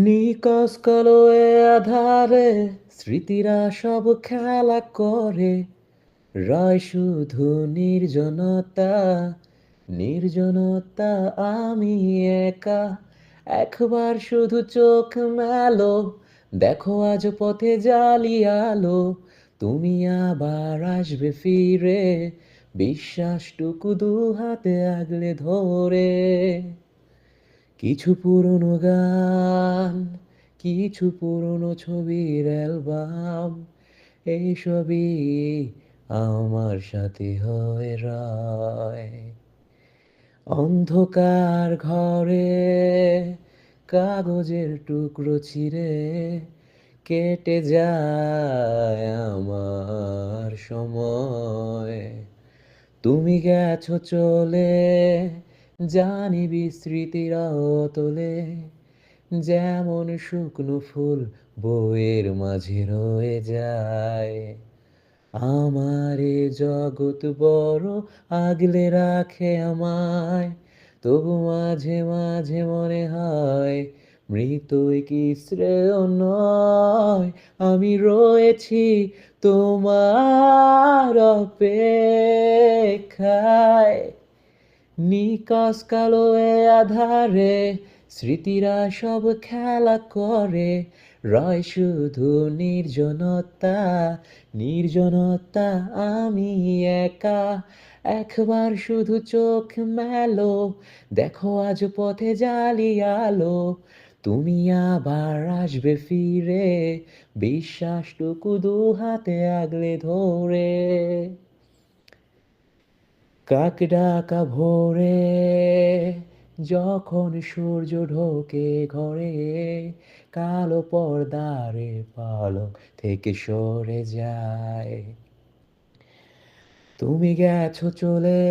নিকষ কলয়ে আধারে স্মৃতিরা সব খেলা করে, রয় শুধু নির্জনতা, নির্জনতা। আমি একা, একবার শুধু চোখ মেলো, দেখো আজ পথে জালি আলো। তুমি আবার আসবে ফিরে, বিশ্বাসটুকু দু হাতে আগলে ধরে। কিছু পুরনো গান, কিছু পুরনো ছবির অ্যালবাম, এইসবই আমার সাথে হয়ে রয়। অন্ধকার ঘরে কাগজের টুকরো ছিঁড়ে কেটে যায় আমার সময়। তুমি গেছো চলে, জানি বিস্মৃতির অতলে, যেমন শুকনো ফুল বইয়ের মাঝে রয়ে যায়। আমার এ জগৎ বড় আগলে রাখে আমায়, তবু মাঝে মাঝে মনে হয় মৃত্যুই কি শ্রেয় নয়। আমি রয়েছি তোমার অপেক্ষায়, নিকষ কালো এ আধারে স্মৃতিরা সব খেলা করে, রয় শুধু নির্জনতা, নির্জনতা। আমি একা, একবার শুধু চোখ মেলো, দেখো আজ পথে জালি আলো। তুমি আবার আসবে ফিরে, বিশ্বাসটুকু দু হাতে আগলে ধরে। কাক ডাকা ভোরে যখন সূর্য ঢোকে ঘরে, কালো পর্দারে পালক থেকে সরে যায়। তুমি গেছো চলে,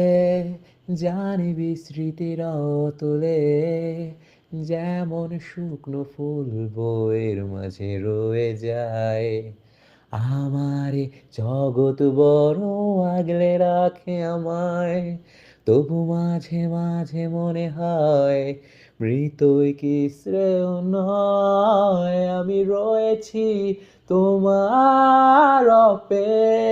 জানি বিস্মৃতির অতলে, যেমন শুকনো ফুল বইয়ের মাঝে রয়ে যায়। আমার এ জগৎ বড় আগলে রাখে আমায়, তবু মাঝে মাঝে মনে হয় মৃত্যুই কি শ্রেয় নয়। আমি রয়েছি তোমার অপেক্ষায়।